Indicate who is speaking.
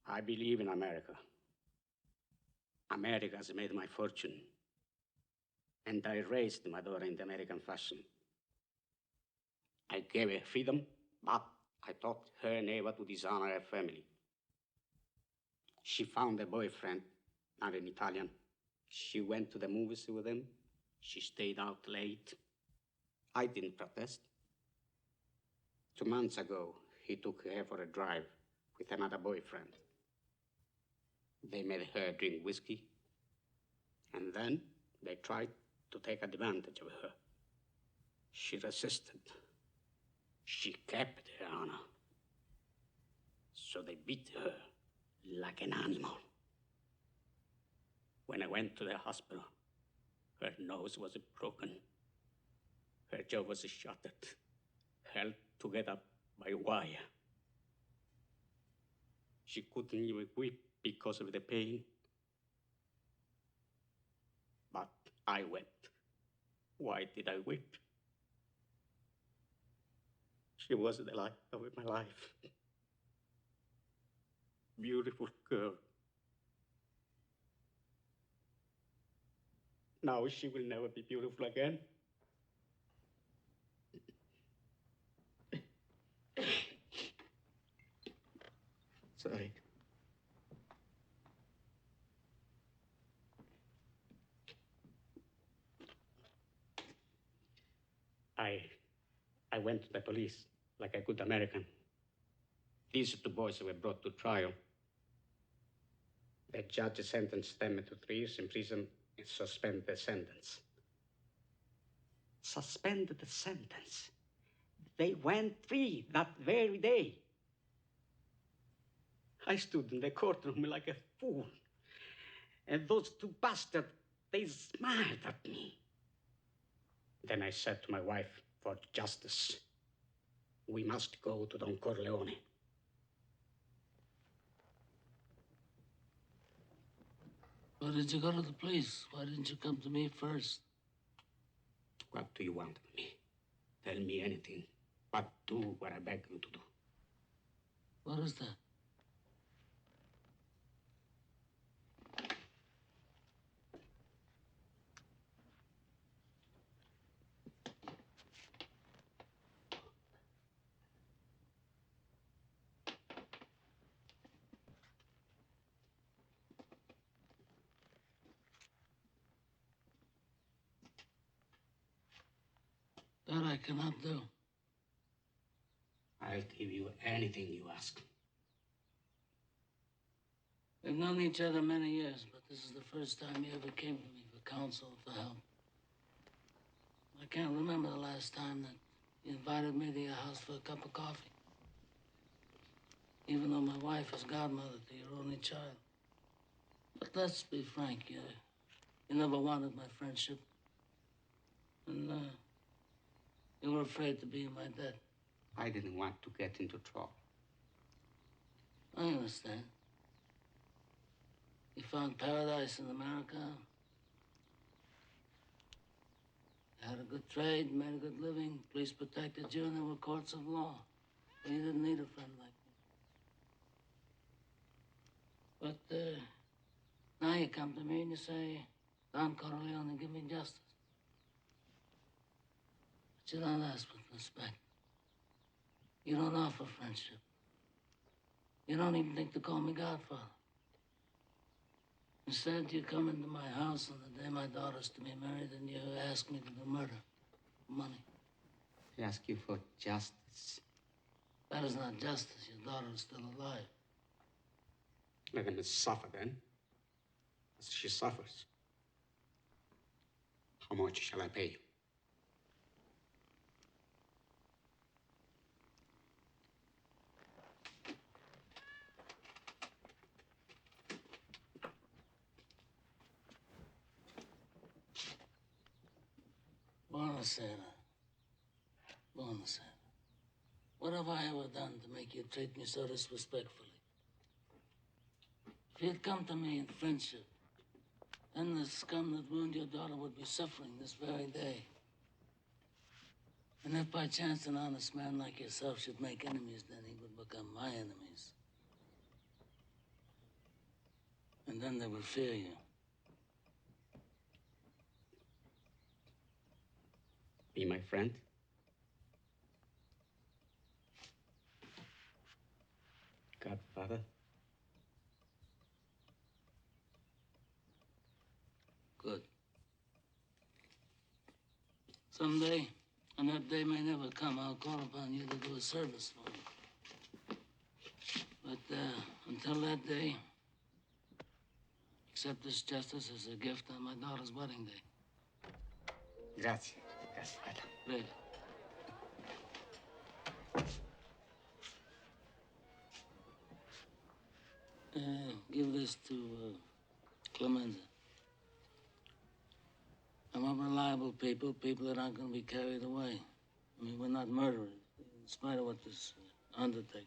Speaker 1: I believe in America. America has made my fortune. And I raised my daughter in the American fashion. I gave her freedom, but I taught her never to dishonor her family. She found a boyfriend, not an Italian. She went to the movies with him. She stayed out late. I didn't protest. 2 months ago, he took her for a drive with another boyfriend. They made her drink whiskey, and then they tried to take advantage of her. She resisted. She kept her honor. So they beat her like an animal. When I went to the hospital, her nose was broken. Her jaw was shattered, held together by wire. She couldn't even weep because of the pain. But I wept. Why did I weep? She was the light of my life. Beautiful girl. Now she will never be beautiful again. Sorry. I went to the police like a good American. These 2 boys were brought to trial. The judge sentenced them to 3 years in prison and suspended the sentence. Suspended the sentence? They went free that very day. I stood in the courtroom like a fool. And those 2 bastards, they smiled at me. Then I said to my wife, for justice, we must go to Don Corleone.
Speaker 2: Why did you go to the police? Why didn't you come to me first?
Speaker 1: What do you want of me? Tell me anything, but do what I beg you to do.
Speaker 2: What is that? That I cannot do.
Speaker 1: I'll give you anything you ask.
Speaker 2: We've known each other many years, but this is the first time you ever came to me for counsel, for help. I can't remember the last time that you invited me to your house for a cup of coffee. Even though my wife is godmother to your only child. But let's be frank, you never wanted my friendship. And, you were afraid to be in my debt.
Speaker 1: I didn't want to get into trouble.
Speaker 2: I understand. You found paradise in America. You had a good trade, made a good living. Police protected you, and there were courts of law. But you didn't need a friend like me. But now you come to me and you say, Don Corleone, give me justice. But you don't ask with respect. You don't offer friendship. You don't even think to call me Godfather. Instead, you come into my house on the day my daughter's to be married and you ask me to do murder for money.
Speaker 1: I ask you for justice.
Speaker 2: That is not justice. Your daughter is still alive.
Speaker 1: Let him suffer then, as she suffers. How much shall I pay you?
Speaker 2: Bonasera. Bonasera. What have I ever done to make you treat me so disrespectfully? If you'd come to me in friendship, then the scum that ruined your daughter would be suffering this very day. And if by chance an honest man like yourself should make enemies, then he would become my enemies. and then they will fear you.
Speaker 1: Be my friend? Godfather?
Speaker 2: Good. Someday, and that day may never come, I'll call upon you to do a service for me. But until that day, accept this justice as a gift on my daughter's wedding day.
Speaker 1: Grazie, Godfather.
Speaker 2: Prego. Give this to Clemenza. I want reliable people, people that aren't going to be carried away. I mean, we're not murderers, in spite of what this undertaker